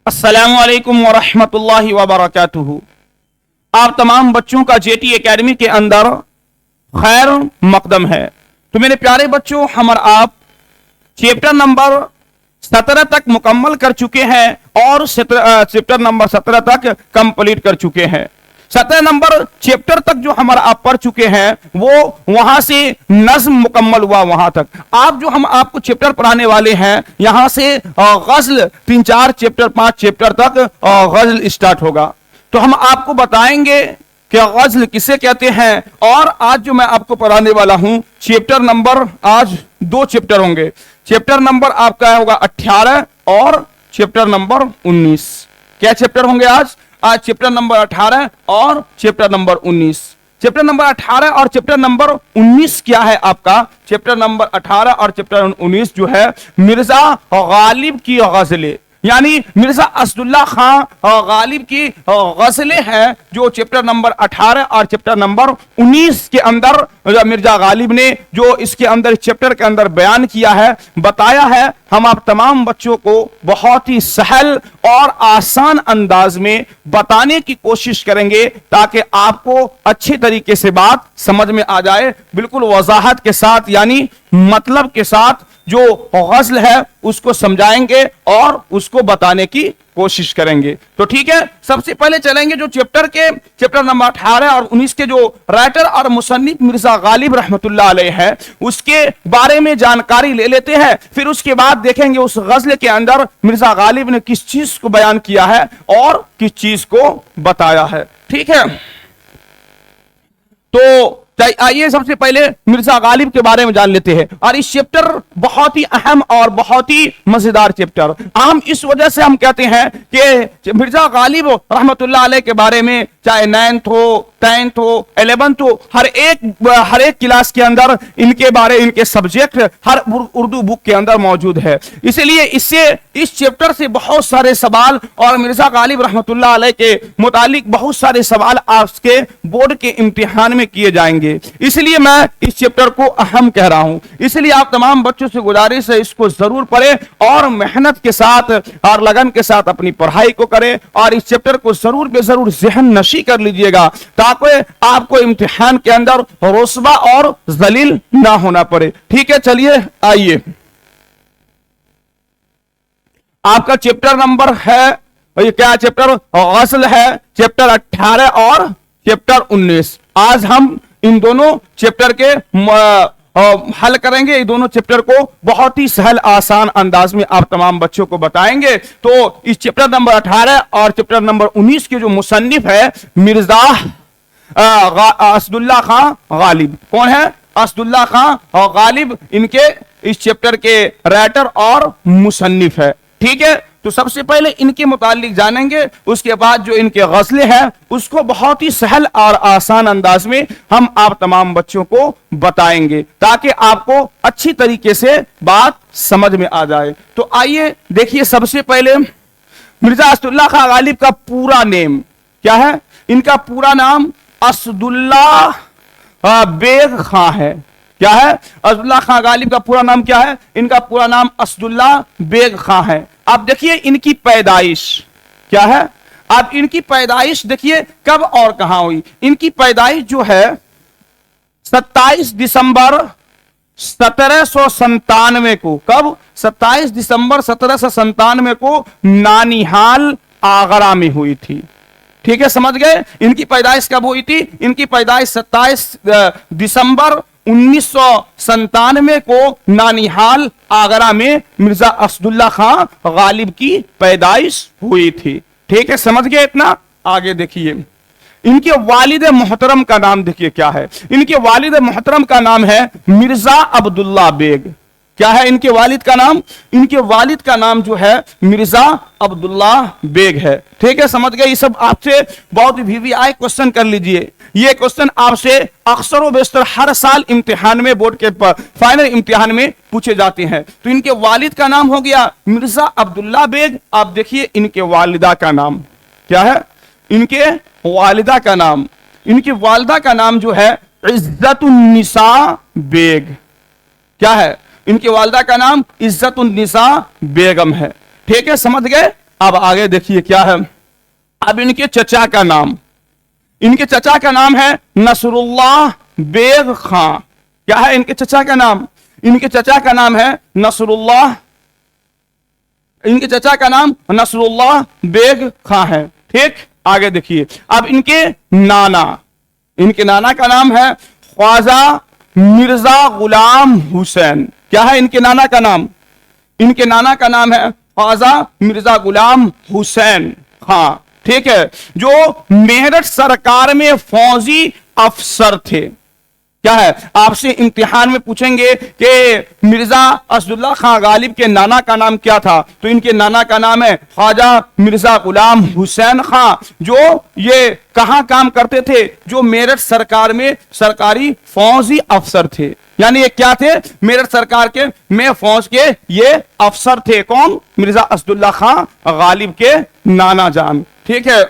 अस्सलामु अलैकुम वरहमतुल्लाहि वबरकातुहू। आप तमाम बच्चों का जेटी एकेडमी के अंदर खैर मकदम है। तो मेरे प्यारे बच्चों, हम और आप चैप्टर नंबर 17 तक मुकम्मल कर चुके हैं और चैप्टर नंबर 17 तक कंप्लीट कर चुके हैं। 17 नंबर चैप्टर तक जो हमारा आप पढ़ चुके हैं वो वहां से नज्म मुकम्मल हुआ वहां तक। आप जो हम आपको चैप्टर पढ़ाने वाले हैं यहां से गज़ल 3-4 चैप्टर 5 चैप्टर तक गज़ल स्टार्ट होगा। तो हम आपको बताएंगे कि गज़ल किसे कहते हैं। और आज जो मैं आपको पढ़ाने वाला हूं चैप्टर नंबर, आज 2 चैप्टर होंगे। चैप्टर नंबर आपका होगा 18 और चैप्टर नंबर 19। क्या चैप्टर होंगे आज? आज चैप्टर नंबर 18 और चैप्टर नंबर 19। चैप्टर नंबर 18 और चैप्टर नंबर 19 क्या है आपका? चैप्टर नंबर 18 और चैप्टर 19 जो है मिर्जा गालिब की गज़लें, यानी मिर्जा असदुल्ला खां गालिब की गज़लें हैं जो चैप्टर नंबर 18 और चैप्टर नंबर 19 के अंदर मिर्जा गालिब ने जो इसके अंदर चैप्टर के अंदर बयान किया है, बताया है। हम आप तमाम बच्चों को बहुत ही सहल और आसान अंदाज में बताने की कोशिश करेंगे ताकि आपको अच्छे तरीके से बात समझ में आ जाए, बिल्कुल वजाहत के साथ, यानी मतलब के साथ जो गज़ल है उसको समझाएंगे और उसको बताने की कोशिश करेंगे। तो ठीक है, सबसे पहले चलेंगे जो चैप्टर नंबर 18 और 19 के जो राइटर और मुसन्निफ मिर्जा गालिब रहमतुल्लाह अलैह है उसके बारे में जानकारी ले लेते हैं। फिर उसके बाद देखेंगे उस गज़ल के अंदर मिर्जा गालिब ने किस चीज को बयान किया है और किस चीज को बताया है। ठीक है, तो आइए सबसे पहले मिर्जा गालिब के बारे में जान लेते हैं। और इस चैप्टर बहुत ही अहम और बहुत ही मजेदार चैप्टर। अहम इस वजह से हम कहते हैं कि मिर्जा गालिब रहमतुल्लाह अलैह के बारे में चाहे 9th हो, 10th हो, 11th हो, हर एक क्लास के अंदर इनके सब्जेक्ट हर उर्दू बुक के अंदर मौजूद है। इसलिए इस चैप्टर से बहुत सारे सवाल और मिर्जा गालिब रहमतुल्लाह अलैह के मुतालिक बहुत सारे सवाल आपके बोर्ड के इम्तिहान में किए जाएंगे। इसलिए मैं इस चैप्टर को अहम कह रहा हूं। इसलिए आप तमाम बच्चों से गुजारिश है इसको जरूर पढ़ें और मेहनत के साथ और लगन के साथ अपनी पढ़ाई को करें और इस चैप्टर को जरूर बेजरूर ज़हन नशी कर लीजिएगा ताकि आपको इम्तिहान के अंदर रुस्वा और जलील ना होना पड़े। ठीक है, चलिए आइए, आपका चैप्टर नंबर है, ये क्या चैप्टर? गज़ल है, चैप्टर 18 और चैप्टर 19। आज हम इन दोनों चैप्टर के हल करेंगे। ये दोनों चैप्टर को बहुत ही सहल आसान अंदाज में आप तमाम बच्चों को बताएंगे। तो इस चैप्टर नंबर 18 और चैप्टर नंबर 19 के जो मुसन्निफ है मिर्जा असदुल्ला खां गालिब। कौन है? असदुल्ला खां गालिब इनके इस चैप्टर के राइटर और मुसन्निफ है। ठीक है, तो सबसे पहले इनके मुतालिक जानेंगे, उसके बाद जो इनके गज़लें हैं उसको बहुत ही सहल और आसान अंदाज में हम आप तमाम बच्चों को बताएंगे ताकि आपको अच्छी तरीके से बात समझ में आ जाए। तो आइए देखिए, सबसे पहले मिर्जा असदुल्ला खां गालिब का पूरा नेम क्या है? इनका पूरा नाम असदुल्ला बेग खां है। क्या है? असदुल्ला खां गालिब का पूरा नाम क्या है? इनका पूरा नाम असदुल्ला बेग खां है। अब देखिए इनकी पैदाइश क्या है? अब इनकी पैदाइश देखिए कब और कहां हुई। इनकी पैदाइश जो है 27 दिसंबर 1797 को। कब? 27 दिसंबर 1797 को नानिहाल आगरा में हुई थी। ठीक है, समझ गए? इनकी पैदाइश कब हुई थी? इनकी पैदाइश 27 दिसंबर 1997 को नानिहाल आगरा में मिर्जा असदुल्ला खां गालिब की पैदाइश हुई थी। ठीक है, समझ गए इतना? आगे देखिए, इनके वालिद मोहतरम का नाम देखिए क्या है। इनके वालिद मोहतरम का नाम है मिर्जा अब्दुल्ला बेग। क्या है इनके वालिद का नाम? इनके वालिद का नाम जो है मिर्जा अब्दुल्ला बेग है। ठीक है, समझ गए? ये सब आपसे बहुत VVI क्वेश्चन कर लीजिए। ये क्वेश्चन आपसे अक्सर व बेशतर हर साल इम्तिहान में, बोर्ड के फाइनल इम्तिहान में पूछे जाते हैं। तो इनके वालिद का नाम हो गया मिर्जा अब्दुल्ला बेग। आप देखिए इनके वालिदा का नाम क्या है? इनके वालिदा का नाम, इनकी वालिदा का नाम जो है इज्जतुन्निसा बेग। क्या है? इनकी वालिदा का नाम इज्जतुन्निसा बेगम है। ठीक है, समझ गए? अब आगे देखिए क्या है। अब इनके चचा का नाम, इनके चचा का नाम है नसरुल्लाह बेग खां। क्या है इनके चचा का नाम? इनके चचा का नाम है नसरुल्लाह, इनके चचा का नाम नसरुल्लाह बेग खां है। ठीक, आगे देखिए। अब इनके नाना, इनके नाना का नाम है ख्वाजा मिर्जा गुलाम हुसैन। क्या है इनके नाना का नाम? इनके नाना का नाम है ख्वाजा मिर्जा गुलाम हुसैन खां। ठीक है, जो मेरठ सरकार में फौजी अफसर थे। क्या है, आपसे इम्तिहान में पूछेंगे कि मिर्जा असदुल्ला खां गालिब के नाना का नाम क्या था, तो इनके नाना का नाम है ख्वाजा मिर्जा गुलाम हुसैन खां, जो ये कहां काम करते थे? जो मेरठ सरकार में सरकारी फौजी अफसर थे। यानी ये क्या थे? मेरठ सरकार के में फौज के ये अफसर थे। कौन? मिर्जा असदुल्ला खां गालिब के नाना जान। ठीक है,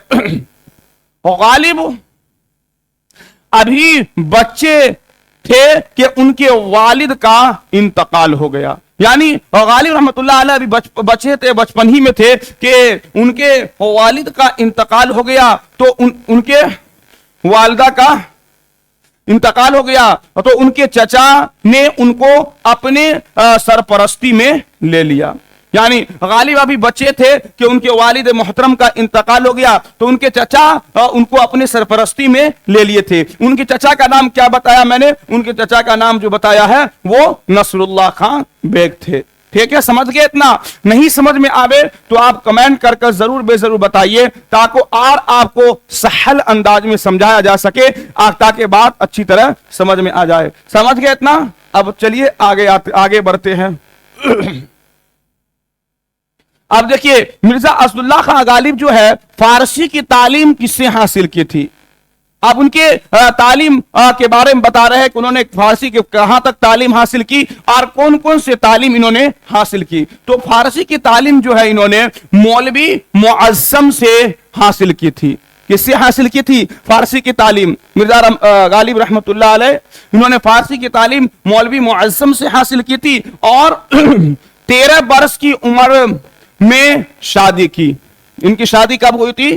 गालिब अभी बच्चे थे कि उनके वालिद का इंतकाल हो गया। यानी गालिब रहमतुल्लाह अलैह अभी बच्चे थे, बचपन ही में थे कि उनके वालिद का इंतकाल हो गया। तो उनके वालिदा का इंतकाल हो गया, तो उनके चचा ने उनको अपने सरपरस्ती में ले लिया। यानी गालिब अभी बच्चे थे कि उनके वालिद मोहतरम का इंतकाल हो गया, तो उनके चचा उनको अपने सरपरस्ती में ले लिए थे। उनके चचा का नाम क्या बताया मैंने? उनके चचा का नाम जो बताया है वो नसरुल्लाह खां बेग थे। ठीक है, समझ गए? इतना नहीं समझ में आवे तो आप कमेंट कर जरूर बेजरूर बताइए, ताकि और आपको सहल अंदाज में समझाया जा सके, ताकि बात अच्छी तरह समझ में आ जाए। समझ गए इतना? अब चलिए आगे बढ़ते हैं। अब देखिए, मिर्जा असदुल्ला खां गालिब जो है फारसी की तालीम किससे हासिल की थी? अब उनके तालीम के बारे में बता रहे हैं कि उन्होंने फारसी के कहां तक तालीम हासिल की और कौन कौन से तालीम इन्होंने हासिल की। तो फारसी की तालीम जो है इन्होंने मौलवी मुअज्जम से हासिल की थी। किससे हासिल की थी फारसी की तालीम? मिर्जा गालिब रहमतुल्लाह अलैह इन्होंने फारसी की तालीम मौलवी मुअज्जम से हासिल की थी और 13 बरस की उम्र में शादी की। इनकी शादी कब हुई थी?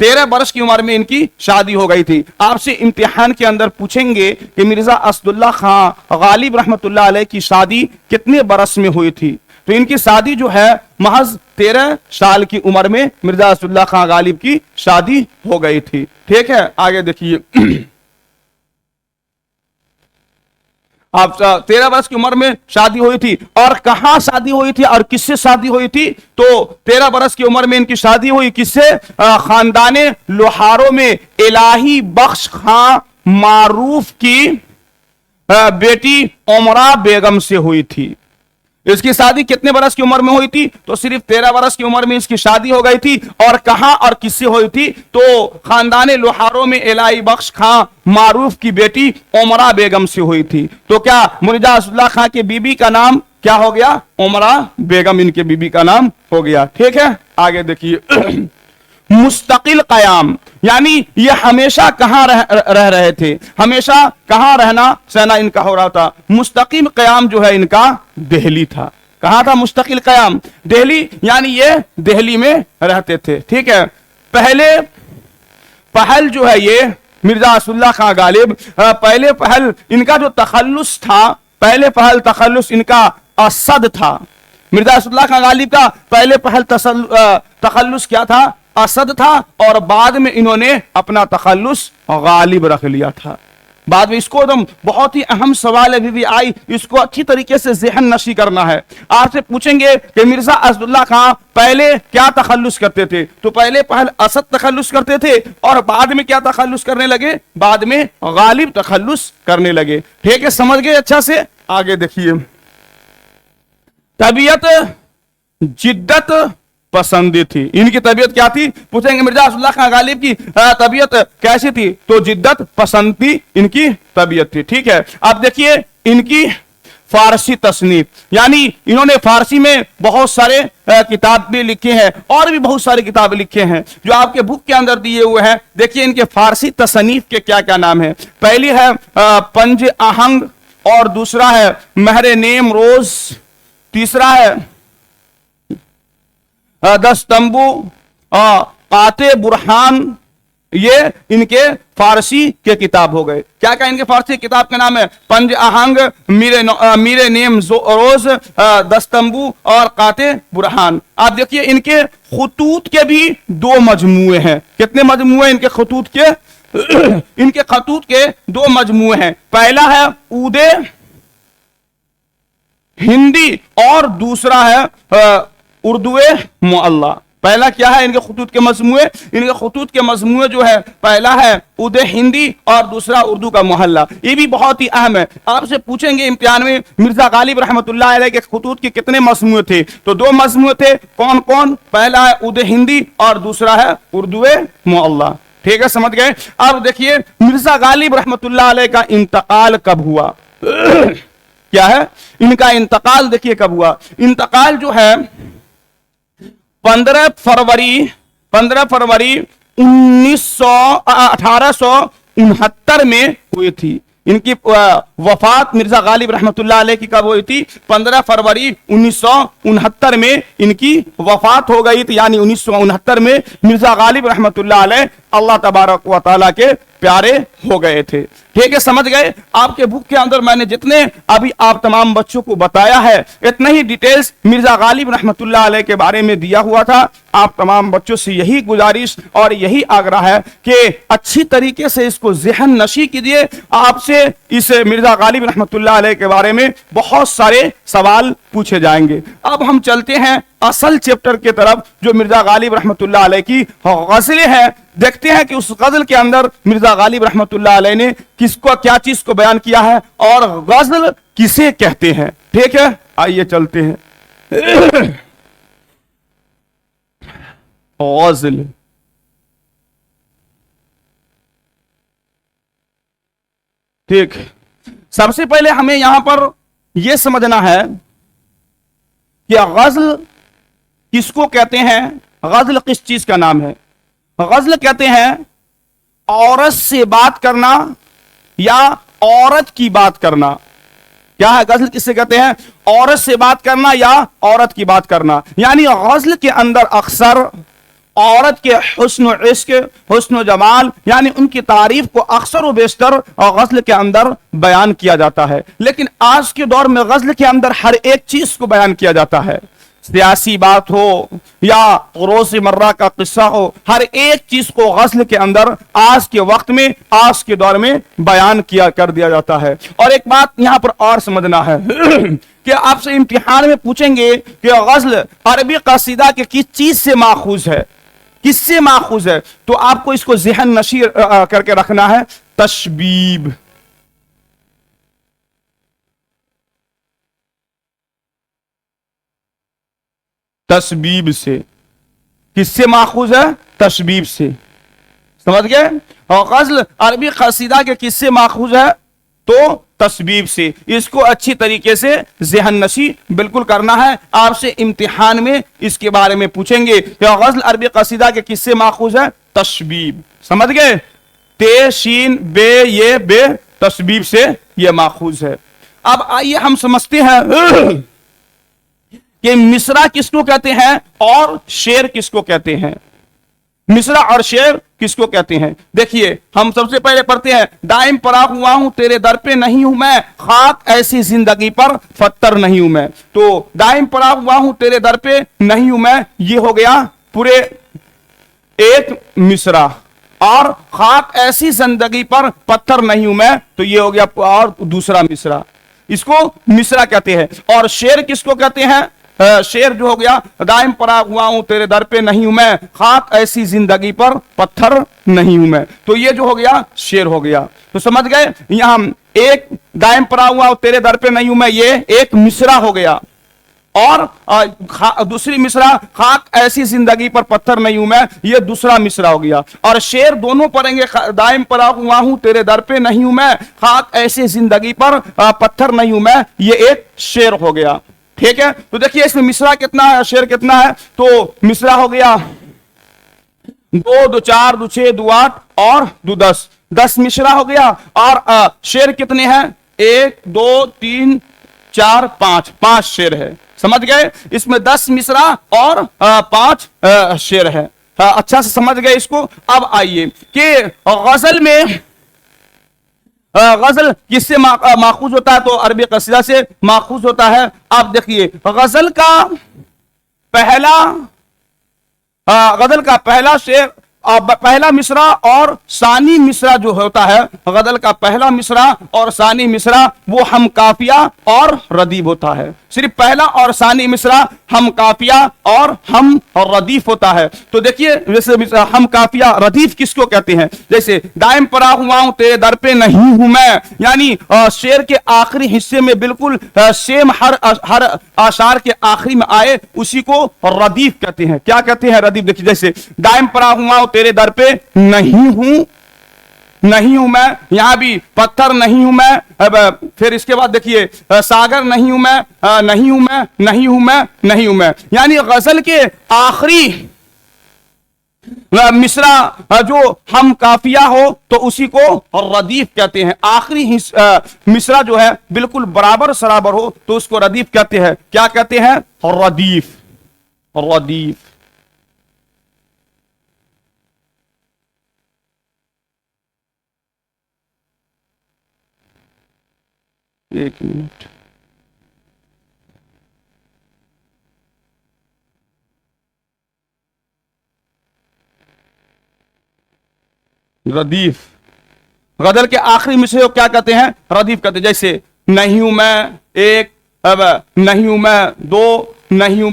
13 बरस की उम्र में इनकी शादी हो गई थी। आपसे इम्तिहान के अंदर पूछेंगे कि मिर्जा असदुल्ला खां गालिब रहमतुल्लाह अलैह की शादी कितने बरस में हुई थी? तो इनकी शादी जो है महज 13 साल की उम्र में मिर्जा असदुल्ला खां गालिब की शादी हो गई थी। ठीक है, आगे देखिए। आप 13 वर्ष की उम्र में शादी हुई थी और कहां शादी हुई थी और किससे शादी हुई थी? तो 13 वर्ष की उम्र में इनकी शादी हुई किससे? खानदाने लोहारों में इलाही बख्श खां मारूफ की बेटी उमरा बेगम से हुई थी। इसकी शादी कितने बरस की उम्र में हुई थी? तो सिर्फ 13 बरस की उम्र में इसकी शादी हो गई थी। और कहां और किससे हुई थी? तो खानदाने लोहारों में इलाही बख्श खां मारूफ की बेटी उमरा बेगम से हुई थी। तो क्या मिर्जा असदुल्ला खां के बीबी का नाम क्या हो गया? उमरा बेगम इनके बीबी का नाम हो गया। ठीक है, आगे देखिए। मुस्तकिल कयाम, यानी ये हमेशा कहां रह रहे थे? हमेशा कहां रहना सहना इनका हो रहा था? मुस्तकिल कयाम जो है इनका दिल्ली था। कहां था मुस्तकिल कयाम? दिल्ली, यानी ये दिल्ली में रहते थे। ठीक है, पहल जो है ये मिर्जा असदुल्ला खां गालिब पहले पहल इनका जो तखल्लुस था, पहले पहल तखल्लुस इनका असद था। मिर्जा असदुल्ला खां गालिब का पहले पहल तखल्लुस क्या था? असद था। और बाद में इन्होंने अपना तखल्लुस गालिब रख लिया था। बाद में इसको एकदम बहुत ही अहम सवाल अभी भी आई, इसको अच्छी तरीके से ज़हन नशी करना है। आपसे पूछेंगे कि मिर्जा असदुल्ला खां पहले क्या तखल्लुस करते थे? तो पहले पहल असद तखल्लुस करते थे और बाद में क्या तखल्लुस करने लगे? बाद में गालिब तखल्लुस करने लगे। ठीक है, समझ गए अच्छा से? आगे देखिए। तबीयत जिद्दत पसंदी थी। इनकी तबीयत क्या थी? पूछेंगे मिर्जा असदुल्ला खां गालिब की तबीयत कैसी थी? तो जिद्दत पसंदी इनकी तबीयत थी। ठीक है, अब देखिए इनकी फारसी तसनीफ, यानी इन्होंने फारसी में बहुत सारे किताब भी लिखे हैं और भी बहुत सारे किताब लिखे हैं जो आपके बुक के अंदर दिए हुए हैं। देखिए इनके फारसी तसनीफ के क्या क्या नाम है। पहली है पंज आहंग, और दूसरा है महरे नेम रोज, तीसरा है दस्तंबू, काते बुरहान, ये इनके फारसी के किताब हो गए। क्या क्या इनके फारसी किताब के नाम है? पंज आहंग, मीरे नेम रोज, दस्तंबू और काते बुरहान। आप देखिए इनके खतूत के भी दो मजमुए हैं। कितने मजमुए इनके खतूत के? इनके खतूत के दो मजमुए हैं। पहला है उदे हिंदी और दूसरा है उर्दुए मुअल्ला। पहला क्या है इनके खतूत के मजमुए? इनके खतूत के मजमुए जो है, पहला है उदे हिंदी और दूसरा उर्दू का मोहल्ला। ये भी बहुत ही अहम है। आपसे पूछेंगे इम्तिहान में मिर्जा गालिब रहमतुल्लाह अलैह के खतूत के कितने मजमुए थे, तो दो मजमुए थे। कौन कौन? पहला है उदे हिंदी और दूसरा है उर्दुए मुअल्ला। ठीक है, समझ गए। अब देखिए मिर्जा गालिब रहमतुल्लाह अलैह का इंतकाल कब हुआ? क्या है इनका इंतकाल? देखिए कब हुआ। इंतकाल जो है 15 फरवरी 1869 में हुई थी। इनकी वफात मिर्जा गालिब रहमतुल्लाह अलैह की कब हुई थी? 15 फरवरी 1969 में इनकी वफात हो गई थी। यानी 1969 में मिर्जा गालिब रहमतुल्लाह अलैह अल्लाह तबारक व तआला के प्यारे हो गए थे। ठीक है, समझ गए। आपके बुक के अंदर मैंने जितने अभी आप तमाम बच्चों को बताया है, इतना ही डिटेल्स मिर्जा गालिब रहमतुल्लाह अलैह के बारे में दिया हुआ था। आप तमाम बच्चों से यही गुजारिश और यही आग्रह है कि अच्छी तरीके से इसको ज़हन नशी कीजिए। आपसे इस मिर्जा गालिब रहमतुल्लाह अलैह के बारे में बहुत सारे सवाल पूछे जाएंगे। अब हम चलते हैं असल चैप्टर की तरफ, जो मिर्जा गालिब रहमतुल्लाह अलैह की गज़लें हैं। देखते हैं कि उस गजल के अंदर मिर्जा गालिब रहमतुल्लाह अलैह ने किसको क्या चीज को बयान किया है और गजल किसे कहते हैं। ठीक है, आइए चलते हैं। गजल, ठीक। सबसे पहले हमें यहां पर यह समझना है कि गजल किसको कहते हैं, गजल किस चीज का नाम है। गजल कहते हैं औरत से बात करना या औरत की बात करना। क्या है गजल किससे कहते हैं? औरत से बात करना या औरत की बात करना। यानी गजल के अंदर अक्सर औरत के हुस्न इश्क, हुस्न जमाल, यानी उनकी तारीफ को अक्सर व बेशतर गजल के अंदर बयान किया जाता है। लेकिन आज के दौर में गजल के अंदर हर एक चीज को बयान किया जाता है। सियासी बात हो या रोज़मर्रा का किस्सा हो, हर एक चीज को गजल के अंदर आज के वक्त में, आज के दौर में बयान किया कर दिया जाता है। और एक बात यहां पर और समझना है कि आपसे इम्तिहान में पूछेंगे कि गजल अरबी कसीदा के किस चीज से माखूज है, किससे माखूज है, तो आपको इसको ज़हन नशी करके रखना है। तशबीब, तशबीब से। किससे माखूज है? तशबीब से। समझ गए। और गजल अरबी कसीदा के किससे माखूज है? तो तशबीब से। इसको अच्छी तरीके से ज़हन नशी बिल्कुल करना है। आपसे इम्तिहान में इसके बारे में पूछेंगे कि गजल अरबी कसीदा के किससे माखूज है? तशबीब। समझ गए। ते शीन बे ये बे, तशबीब से ये माखूज है। अब आइए हम समझते हैं कि मिसरा किसको कहते हैं और शेर किसको कहते हैं। मिसरा और शेर किसको कहते हैं? देखिए हम सबसे पहले पढ़ते हैं, दाइम परा हुआ हूं तेरे दर पे नहीं हूं मैं, खाक ऐसी जिंदगी पर पत्थर नहीं हूं मैं। तो दाइम परा हुआ हूं तेरे दर पे नहीं हूं मैं, ये हो गया पूरे एक मिसरा। और खाक ऐसी जिंदगी पर पत्थर नहीं हूं मैं, तो ये हो गया और दूसरा मिसरा। इसको मिसरा कहते हैं। और शेर किसको कहते हैं? शेर जो हो गया, दाइम परा हुआ हूं तेरे दर पे नहीं हूं मैं, खाक ऐसी जिंदगी पर पत्थर नहीं हूं मैं, तो ये जो हो गया शेर हो गया। तो समझ गए। यहां एक दाइम परा हुआ तेरे दर पे नहीं हूं मैं, ये एक मिसरा हो गया। और दूसरी मिसरा, खाक ऐसी जिंदगी पर पत्थर नहीं हूं मैं, ये दूसरा मिसरा हो गया। और शेर दोनों पढ़ेंगे, दाइम परा हुआ हूं तेरे दर पे नहीं हूं मैं, खाक ऐसी जिंदगी पर पत्थर नहीं हूं मैं, ये एक शेर हो गया। ठीक है। तो देखिए इसमें मिसरा कितना है, शेर कितना है। तो मिसरा हो गया 2 2 4 2 6 2 8 और 2 10, 10 मिसरा हो गया। और शेर कितने हैं? 1 2 3 4 5, 5 शेर है। समझ गए। इसमें 10 मिसरा और 5 शेर है। अच्छा से समझ गए इसको। अब आइए कि गजल में गजल किससे माखूज होता है, तो अरबी कसीदा से माखूज होता है। आप देखिए गजल का पहला शेर, पहला मिसरा और सानी मिसरा जो होता है, गजल का पहला मिसरा और सानी मिसरा वो हम काफिया और रदीफ होता है। सिर्फ पहला और सानी मिसरा हम काफिया और हम रदीफ होता है। तो देखिए जैसे हम काफिया रदीफ किसको कहते हैं, जैसे दायम पड़ा हुआ हूं तेरे दर पे नहीं हूं मैं, यानी शेर के आखिरी हिस्से में बिल्कुल सेम हर आशार के आखिरी में आए उसी को रदीफ कहते हैं। क्या कहते हैं रदीफ, देखिए जैसे दायम पड़ा हुआ हूं तेरे दर पे नहीं हूं मैं, यहां भी पत्थर नहीं हूं मैं। अब फिर इसके बाद देखिए सागर नहीं हूं मैं, यानी गजल के आखिरी मिसरा जो हम काफिया हो तो उसी को रदीफ कहते हैं। आखिरी मिसरा जो है बिल्कुल बराबर सराबर हो तो उसको रदीफ कहते हैं। क्या कहते हैं, रदीफ। एक मिनट, रदीफ गजल के आखिरी मिसरे को क्या कहते हैं, रदीफ कहते हैं। जैसे नहीं हूं मैं एक, अब नहीं हूं मैं दो, नहीं हूं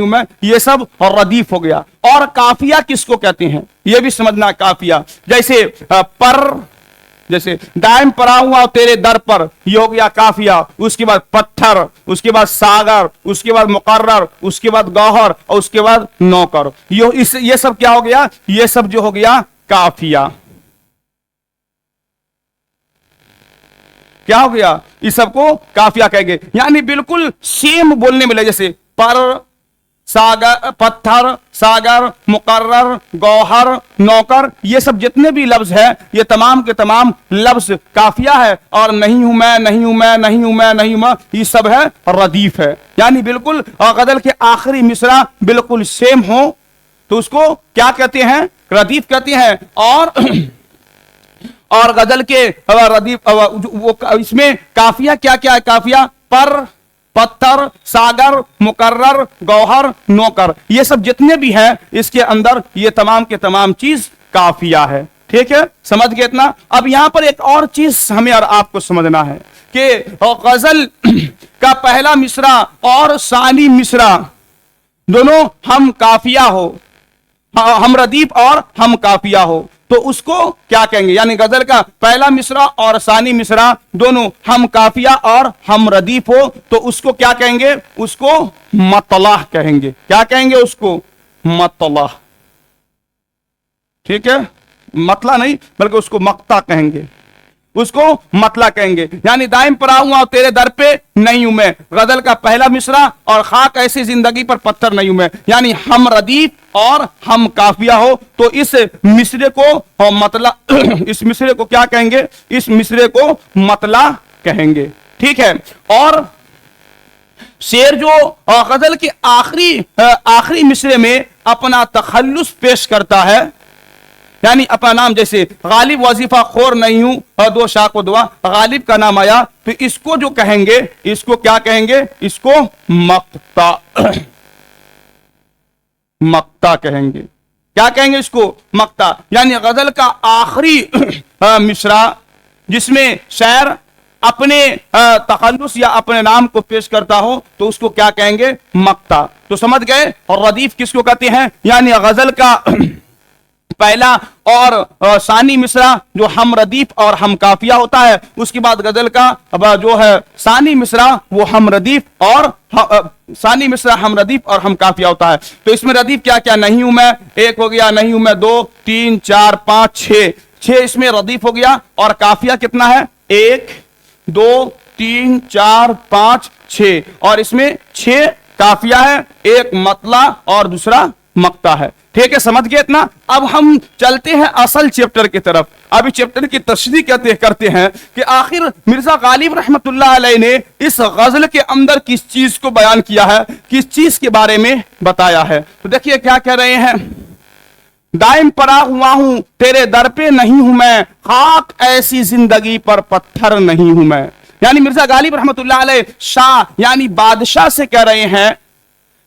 मैं, ये सब रदीफ हो गया। और काफिया किसको कहते हैं ये भी समझना। काफिया जैसे जैसे दायम पड़ा हुआ तेरे दर पर, ये हो गया काफिया। उसके बाद पत्थर, उसके बाद सागर, उसके बाद मुकर्रर, उसके बाद गौहर और उसके बाद नौकर, ये सब क्या हो गया, ये सब जो हो गया काफिया। क्या हो गया, इस सबको काफिया कहेंगे। यानी बिल्कुल सेम बोलने मिले, जैसे पर, सागर, पत्थर, सागर, मुकर्रर, गौहर, नौकर, ये सब जितने भी लफ्ज है ये तमाम के तमाम लफ्ज काफिया है। और नहीं हूं मैं, ये सब है रदीफ है। यानी बिल्कुल गजल के आखिरी मिसरा बिल्कुल सेम हो तो उसको क्या कहते हैं, रदीफ कहते हैं। और गजल के रदीफ वो इसमें काफिया क्या क्या है, काफिया पर, पत्थर, सागर, मुकर्रर, गौहर, नौकर, ये सब जितने भी है इसके अंदर ये तमाम के तमाम चीज काफिया है। ठीक है, समझ गए इतना। अब यहां पर एक और चीज हमें और आपको समझना है कि गजल का पहला मिसरा और सानी मिसरा दोनों हम काफिया हो, हम रदीफ और हम काफिया हो तो उसको क्या कहेंगे। यानी गजल का पहला मिसरा और सानी मिसरा दोनों हम काफिया और हम रदीफ हो तो उसको क्या कहेंगे, उसको मतलाह कहेंगे। क्या कहेंगे, उसको मतलाह। ठीक है, मतला नहीं बल्कि उसको मक्ता कहेंगे, उसको मतला कहेंगे। यानी दायम पड़ा हुआ तेरे दर पे नहीं हूं मैं, गजल का पहला मिसरा, और खाक ऐसी जिंदगी पर पत्थर नहीं हूं मैं, यानी हम रदीफ और हम काफिया हो तो इस मिसरे को मतला इस मिसरे को क्या कहेंगे, इस मिसरे को मतला कहेंगे। ठीक है, और शेर जो गजल के आखिरी मिसरे में अपना तखल्लुस पेश करता है, यानी अपना नाम, जैसे गालिब वजीफा खोर नहीं हूं और दो शाख दुआ, गालिब का नाम आया तो इसको जो कहेंगे, इसको क्या कहेंगे, इसको मक्ता मक्ता कहेंगे। क्या कहेंगे, इसको मक्ता। यानी गजल का आखिरी मिसरा जिसमें शायर अपने तखल्लुस या अपने नाम को पेश करता हो तो उसको क्या कहेंगे, मक्ता। तो समझ गए। और रदीफ किसको कहते हैं, यानी गजल का पहला और सानी मिसरा जो हम रदीफ और हम काफिया होता है, उसके बाद गजल का जो है सानी मिसरा वो हम रदीफ और सानी मिसरा हम रदीफ और हम काफिया होता है। तो इसमें रदीफ क्या क्या, नहीं हूं मैं एक हो गया, नहीं हूं मैं दो, तीन, चार, पांच, छह इसमें रदीफ हो गया। और काफिया कितना है, एक, दो, तीन, चार, पांच, छह, और इसमें 6 काफिया है, एक मतला और दूसरा मकता है। ठीक है, समझ गए इतना। अब हम चलते हैं असल चैप्टर की तरफ। अभी चैप्टर की तशरीह करते हैं कि आखिर मिर्जा गालिब रहमतुल्लाह अलैह ने इस गजल के अंदर किस चीज को बयान किया है, किस चीज के बारे में बताया है। तो देखिए क्या कह रहे हैं, दाइम पड़ा हुआ हूं तेरे दर पे नहीं हूं मैं, खाक ऐसी जिंदगी पर पत्थर नहीं हूं मैं। यानी मिर्जा गालिब रहमतुल्लाह अलैह शाह यानी बादशाह से कह रहे हैं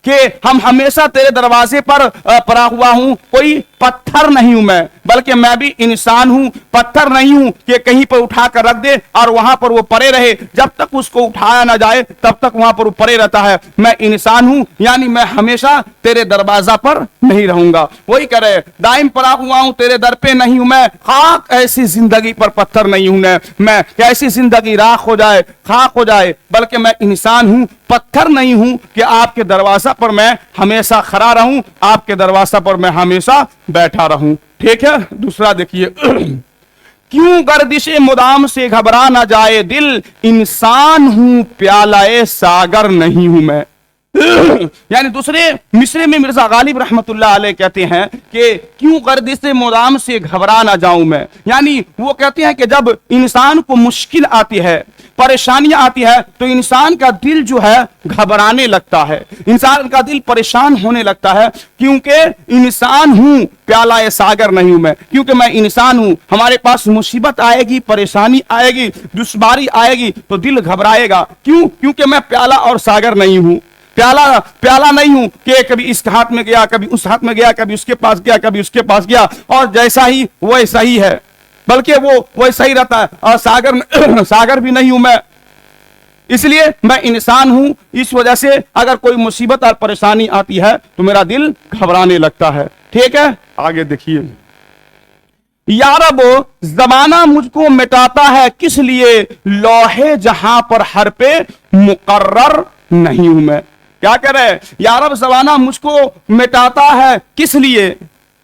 कि हम हमेशा तेरे दरवाजे पर पड़ा हुआ हूं, कोई पत्थर नहीं हूं मैं, बल्कि मैं भी इंसान हूं, पत्थर नहीं हूं कि कहीं पर उठा कर रख दे और वहां पर वो पड़े रहे, जब तक उसको उठाया ना जाए तब तक वहां पर वो पड़े रहता है। मैं इंसान हूं, यानी मैं हमेशा तेरे दरवाजा पर नहीं रहूंगा। वही कह रहे, दाइम पड़ा हुआ हूं तेरे दर पे नहीं हूं मैं, खाक ऐसी जिंदगी पर पत्थर नहीं हूं मैं, कैसी जिंदगी राख हो जाए, खाक हो जाए, बल्कि मैं इंसान हूं, पत्थर नहीं हूं कि आपके दरवाजा पर मैं हमेशा खड़ा रहूं, आपके दरवाजा पर मैं हमेशा बैठा रहूं। ठीक है, दूसरा देखिए, क्यों गर्दिशे मुदाम से घबरा ना जाए दिल, इंसान हूं प्यालाए सागर नहीं हूं मैं। यानी दूसरे मिसरे में मिर्जा गालिब रहमतुल्लाह अलैह कहते हैं कि क्यों गर्दिशे मुदाम से घबरा ना जाऊं मैं, यानी वो कहते हैं कि जब इंसान को मुश्किल आती है, परेशानियां आती है, तो इंसान का दिल जो है घबराने लगता है, इंसान का दिल परेशान होने लगता है, क्योंकि इंसान हूं प्याला सागर नहीं हूं मैं, क्योंकि मैं इंसान हूं, हमारे पास मुसीबत आएगी, परेशानी आएगी, दुश्वारी आएगी तो दिल घबराएगा। क्यों? क्योंकि मैं प्याला और सागर नहीं हूं, प्याला नहीं हूं कि कभी इस हाथ में गया, कभी उस हाथ में गया, कभी उसके पास गया, कभी उसके पास गया और जैसा ही वैसा ही है, बल्कि वो वैसा ही रहता है। और सागर भी नहीं हूं मैं, इसलिए मैं इंसान हूं। इस वजह से अगर कोई मुसीबत और परेशानी आती है तो मेरा दिल घबराने लगता है। ठीक है, आगे देखिए, यारब जमाना मुझको मिटाता है किस लिए, लौहे जहां पर हर पे मुकर्रर नहीं हूं मैं। क्या कह रहे हैं, यारब जमाना मुझको मिटाता है किस लिए,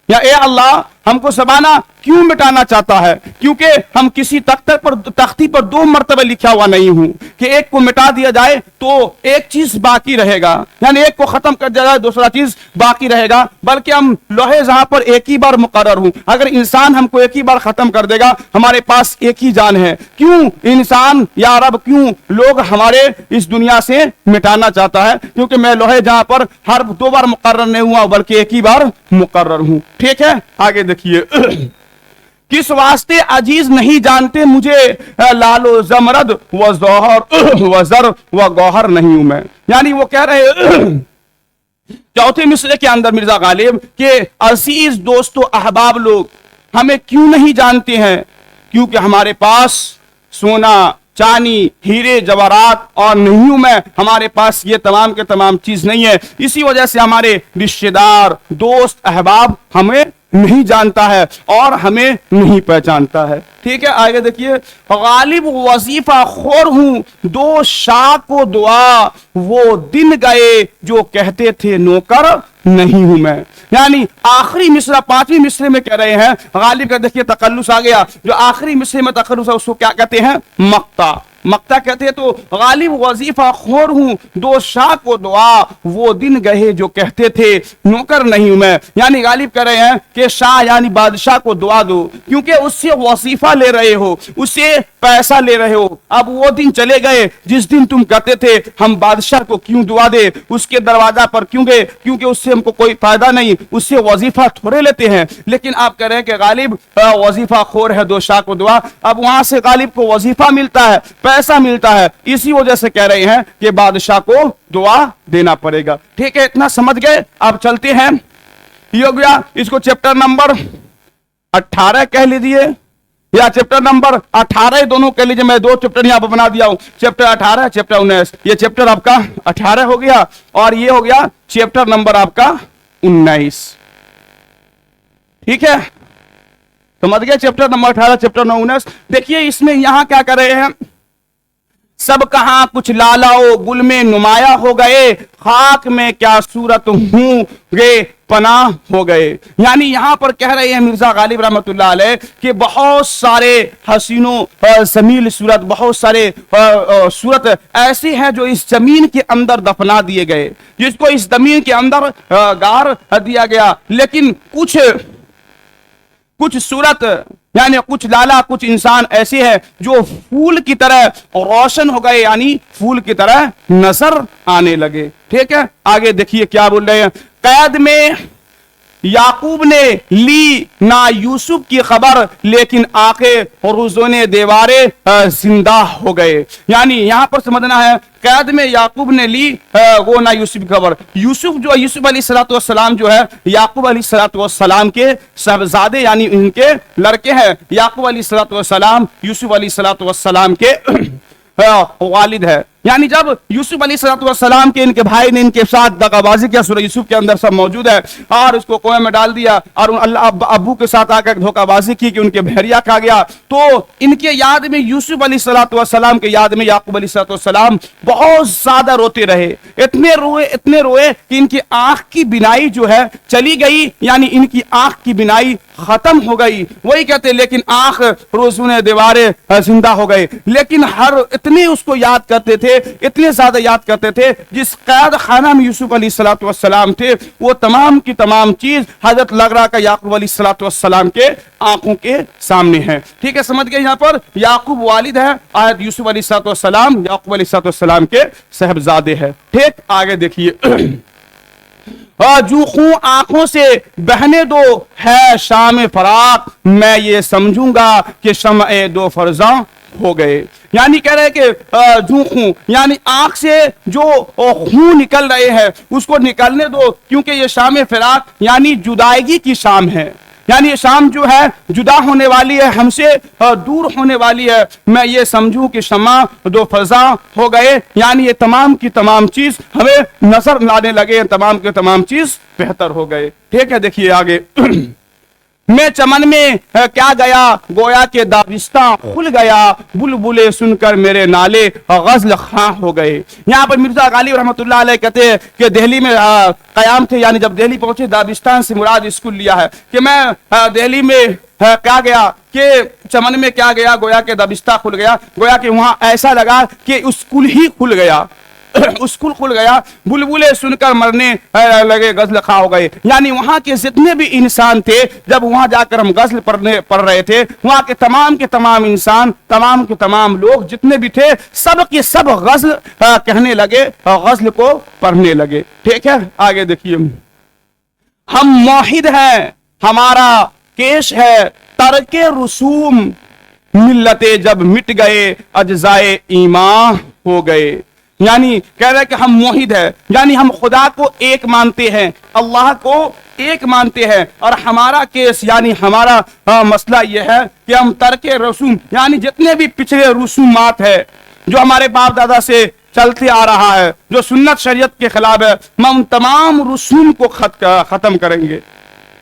या ए अल्लाह हमको जमाना क्यों मिटाना चाहता है, क्योंकि हम किसी तख्ती पर दो मर्तबे लिखा हुआ नहीं हूं कि एक को मिटा दिया जाए तो एक चीज बाकी रहेगा, यानी एक को खत्म कर दिया जाए दूसरा चीज बाकी रहेगा, बल्कि हम लोहे जहां पर एक ही बार मुकर्रर हूं। अगर इंसान हमको एक ही बार खत्म कर देगा, हमारे पास एक ही जान है, क्यों इंसान या रब क्यों लोग हमारे इस दुनिया से मिटाना चाहता है, क्योंकि मैं लोहे जहां पर हर दो बार मुकर्रर नहीं हुआ बल्कि एक ही बार मुकर्रर हूं। ठीक है, आगे देखिए, किस वास्ते अजीज नहीं जानते मुझे, लालो जमरद व जौहर व जर व गौहर नहीं हूं मैं। यानी वो कह रहे चौथे मिसरे के अंदर मिर्जा गालिब के अजीज दोस्तों अहबाब लोग हमें क्यों नहीं जानते हैं, क्योंकि हमारे पास सोना चांदी हीरे जवाहरात और नहीं हूं मैं, हमारे पास ये तमाम के तमाम चीज नहीं है। इसी वजह से हमारे रिश्तेदार दोस्त अहबाब हमें नहीं जानता है और हमें नहीं पहचानता है। ठीक है, आगे देखिए, गालिब वजीफा खोर हूं दो शाह को दुआ, वो दिन गए जो कहते थे नौकर नहीं हूं मैं। यानी आखिरी मिसरा पांचवी मिसरे में कह रहे हैं, गालिब का देखिए तकल्लुस आ गया, जो आखिरी मिसरे में तकल्लुस है उसको क्या कहते हैं, मक्ता कहते हैं। तो गालिब वजीफा खोर हूं दो शाह को दुआ, वो दिन गए जो कहते थे नौकर नहीं हूं मैं। यानी गालिब कह रहे हैं कि शाह यानी बादशाह को दुआ दो, क्योंकि उससे वजीफा ले रहे हो, उससे पैसा ले रहे हो। अब वो दिन चले गए जिस दिन तुम कहते थे हम बादशाह को क्यों दुआ दे, उसके दरवाजा पर क्यों गए, क्योंकि उससे हमको कोई फायदा नहीं, उससे वजीफा थोड़े लेते हैं। लेकिन आप कह रहे हैं कि गालिब वजीफा खोर है दो शाह को दुआ, अब वहां से गालिब को वजीफा मिलता है, पैसा मिलता है, इसी वजह से कह रहे हैं कि बादशाह को दुआ देना पड़ेगा। ठीक है, इतना समझ गए। अब चलते हैं, ये हो गया, इसको चैप्टर नंबर 18 कह लीजिए या चैप्टर नंबर 18 दोनों कह लीजिए, मैं दो चैप्टर यहां पर बना दिया हूं, चैप्टर 18 चैप्टर 19। ये चैप्टर आपका 18 हो गया और ये हो गया चैप्टर नंबर आपका 19। ठीक है, समझ गए, चैप्टर नंबर 18 चैप्टर नंबर 19। देखिए इसमें यहां क्या कर रहे हैं, سب کہاں کچھ لالا و گل میں نمایاں ہو گئے، خاک میں کیا صورت ہوں گے پناہ ہو گئے. یعنی یہاں پر کہہ رہے ہیں مرزا غالب رحمت اللہ علیہ کہ بہت سارے حسینوں جمیل صورت، بہت سارے صورت ایسے ہیں جو اس زمین کے اندر دفنا دیے گئے، جس کو اس زمین کے اندر گار دیا گیا، لیکن کچھ صورت یعنی کچھ لالا، کچھ انسان ایسے ہیں جو پھول کی طرح روشن ہو گئے، یعنی پھول کی طرح نظر آنے لگے. ٹھیک ہے، آگے دیکھیے کیا بول رہے ہیں. قید میں یعقوب نے لی نہ یوسف کی خبر، لیکن آنکھیں روزونے دیوارے زندہ ہو گئے. یعنی یہاں پر سمجھنا ہے قید میں یعقوب نے لی وہ نہ یوسف کی خبر. یوسف علیہ السلام جو ہے یعقوب علیہ السلام کے صاحبزادے یعنی ان کے لڑکے ہیں. یعقوب علیہ السلام یوسف علیہ السلام کے والد ہے. یعنی جب یوسف علیہ السلام کے ان کے بھائی نے ان کے ساتھ دغا بازی کیا، سورہ یوسف کے اندر سب موجود ہے، اور اس کو کنویں میں ڈال دیا، اور اللہ ابو کے ساتھ آ کر دھوکہ بازی کی کہ ان کے بحریہ کھا گیا. تو ان کے یاد میں یوسف علیہ السلام کے یاد میں یعقوب علیہ السلام بہت زیادہ روتے رہے. اتنے روئے کہ ان کی آنکھ کی بینائی جو ہے چلی گئی، یعنی ان کی آنکھ کی بینائی ختم ہو گئی. وہی کہتے لیکن آنکھ روزونے دیوارے زندہ ہو گئے. لیکن اتنے اس کو یاد کرتے تھے، اتنے زیادہ یاد کرتے تھے، جس قید خانہ میں یوسف علیہ السلام تھے وہ تمام کی تمام چیز حضرت لگ رہا کہ یعقوب علیہ السلام کے آنکھوں کے سامنے ہے. ٹھیک ہے، سمجھ گئے. یہاں پر یعقوب والد ہے، آیت یوسف علیہ السلام یعقوب علیہ السلام کے صاحبزادے ہے. ٹھیک، آگے دیکھیے. جو خون آنکھوں سے بہنے دو ہے شام فراق، میں یہ سمجھوں گا کہ شمع دو فرزاں ہو گئے. یعنی کہہ رہے کہ جو خون یعنی آنکھ سے جو خون نکل رہے ہیں اس کو نکلنے دو، کیونکہ یہ شام فراق یعنی جدائیگی کی شام ہے. یعنی یہ شام جو ہے جدا ہونے والی ہے، ہم سے دور ہونے والی ہے. میں یہ سمجھوں کہ شمع دو فضا ہو گئے، یعنی یہ تمام کی تمام چیز ہمیں نظر لانے لگے، تمام کے تمام چیز بہتر ہو گئے. ٹھیک ہے، دیکھیے آگے. میں چمن میں کیا گیا، گویا کہ دابستاں کھل گیا، بلبلے سن کر میرے نالے غزل خواں ہو گئے. یہاں پر مرزا غالب رحمت اللہ علیہ کہتے ہیں کہ دہلی میں قیام تھے، یعنی جب دہلی پہنچے، دابستان سے مراد اسکول لیا ہے کہ میں دہلی میں کیا گیا کہ چمن میں کیا گیا، گویا کہ دابستہ کھل گیا، گویا کہ وہاں ایسا لگا کہ اسکول ہی کھل گیا، اسکول کھل گیا، بلبلے سن کر مرنے لگے، غزل خواں ہو گئے. یعنی وہاں کے جتنے بھی انسان تھے، جب وہاں جا کر ہم غزل پڑھ رہے تھے، وہاں کے تمام انسان، تمام کے تمام لوگ جتنے بھی تھے، سب کے سب غزل کہنے لگے، غزل کو پڑھنے لگے. ٹھیک ہے، آگے دیکھیے. ہم موحد ہیں، ہمارا کیش ہے ترک رسوم، ملتیں جب مٹ گئے اجزائے ایمان ہو گئے. یعنی کہہ رہے کہ ہم موحد ہیں، یعنی ہم خدا کو ایک مانتے ہیں، اللہ کو ایک مانتے ہیں، اور ہمارا کیس یعنی ہمارا مسئلہ یہ ہے کہ ہم ترک رسوم یعنی جتنے بھی پچھلے رسومات ہے جو ہمارے باپ دادا سے چلتے آ رہا ہے، جو سنت شریعت کے خلاف ہے، ہم تمام رسوم کو ختم کریں گے،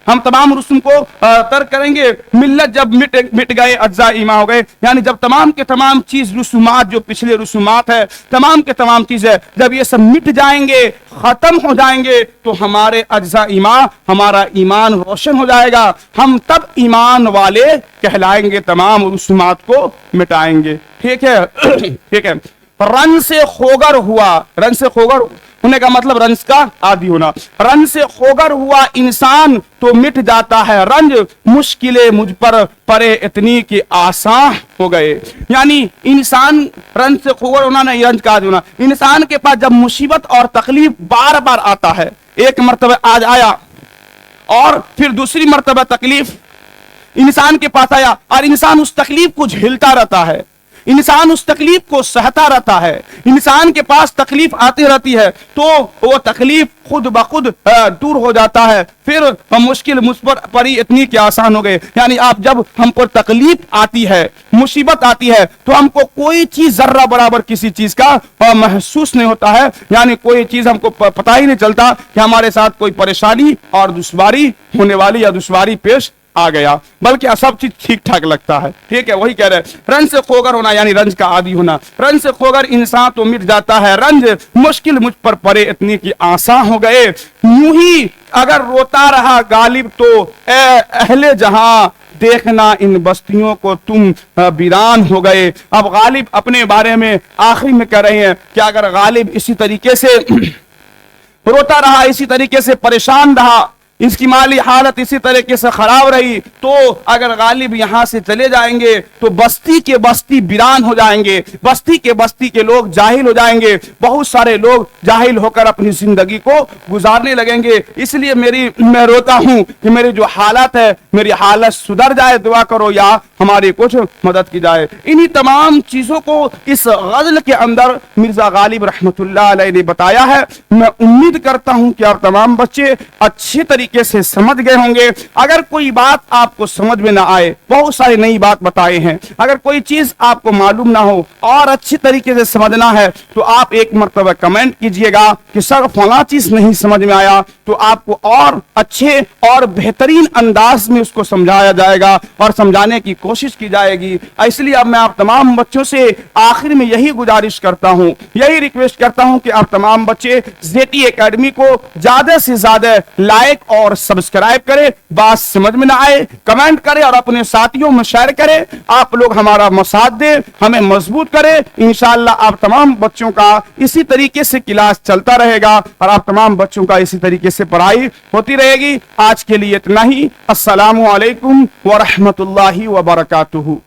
ہم تمام رسوم کو ترک کریں گے. ملت جب مٹ گئے اجزاء ایمان ہو گئے، یعنی جب تمام کے تمام چیز رسومات جو پچھلے رسومات ہے، تمام کے تمام چیزیں جب یہ سب مٹ جائیں گے، ختم ہو جائیں گے، تو ہمارے اجزاء ایمان، ہمارا ایمان روشن ہو جائے گا. ہم تب ایمان والے کہلائیں گے، تمام رسومات کو مٹائیں گے. ٹھیک ہے، ٹھیک ہے. رن سے خوگر ہوا، رن سے خوگر ہونے کا مطلب رنج کا عادی ہونا. رنج سے خوگر ہوا انسان تو مٹ جاتا ہے رنج، مشکلیں مجھ پر پڑے اتنی کہ آسان ہو گئے. یعنی انسان رنج سے خوگر ہونا نہیں، رنج کا عادی ہونا. انسان کے پاس جب مصیبت اور تکلیف بار بار آتا ہے، ایک مرتبہ آج آیا اور پھر دوسری مرتبہ تکلیف انسان کے پاس آیا، اور انسان اس تکلیف کو جھیلتا رہتا ہے، انسان اس تکلیف کو سہتا رہتا ہے، انسان کے پاس تکلیف آتی رہتی ہے، تو وہ تکلیف خود بخود دور ہو جاتا ہے. پھر مشکل مجھ پر پڑی اتنی کہ آسان ہو گئے. یعنی آپ جب ہم پر تکلیف آتی ہے، مصیبت آتی ہے، تو ہم کو کوئی چیز ذرہ برابر کسی چیز کا محسوس نہیں ہوتا ہے. یعنی کوئی چیز ہم کو پتہ ہی نہیں چلتا کہ ہمارے ساتھ کوئی پریشانی اور دشواری ہونے والی یا دشواری پیش आ गया, बल्कि सब चीज ठीक ठाक लगता है। ठीक है, वही कह रहे हैं रंज से खोगर होना यानी रंज का आदी होना। रंज से खोगर इंसान तो मिट जाता है, रंज मुश्किल मुझ पर पड़े इतनी की आसान हो गए। यूं ही अगर रोता रहा गालिब तो अहले जहां देखना इन बस्तियों को तुम वीरान हो गए। अब गालिब अपने बारे में आखिरी में कह रहे हैं कि अगर गालिब इसी तरीके से रोता रहा, इसी तरीके से परेशान रहा, इसकी माली हालत इसी तरीके से खराब रही, तो अगर गालिब यहाँ से चले जाएंगे तो बस्ती के बस्ती वीरान हो जाएंगे, बस्ती के बस्ती के लोग जाहिल हो जाएंगे, बहुत सारे लोग जाहिल होकर अपनी जिंदगी को गुजारने लगेंगे। इसलिए मैं रोता हूँ कि मेरी जो हालत है, मेरी हालत सुधर जाए, दुआ करो या हमारी कुछ मदद की जाए। इन्हीं तमाम चीजों को इस गजल के अंदर मिर्जा गालिब रहमतुल्लाह अलैह ने बताया है। मैं उम्मीद करता हूँ कि आप तमाम बच्चे अच्छे तरीके से समझ गए होंगे। अगर कोई बात आपको समझ में ना आए, बहुत सारी नई बात बताए हैं, अगर कोई चीज आपको मालूम ना हो और अच्छी तरीके से समझना है तो आप एक मर्तबा कमेंट कीजिएगा कि सर फला चीज नहीं समझ में आया, तो आपको और अच्छे और बेहतरीन अंदाज में उसको समझाया जाएगा और समझाने की कोशिश की जाएगी। इसलिए अब मैं आप तमाम बच्चों से आखिर में यही गुजारिश करता हूं, यही रिक्वेस्ट करता हूं कि आप तमाम बच्चे जेटी एकेडमी को ज्यादा से ज्यादा लाइक और सब्सक्राइब करें। बात समझ में ना आए कमेंट करें और अपने साथियों में शेयर करें। आप लोग हमारा मसाद दें, हमें मजबूत करें। इंशाअल्लाह आप तमाम बच्चों का इसी तरीके से क्लास चलता रहेगा और आप तमाम बच्चों का इसी तरीके से पढ़ाई होती रहेगी। आज के लिए इतना ही। अस्सलामु अलैकुम व रहमतुल्लाहि व बरकातुहू।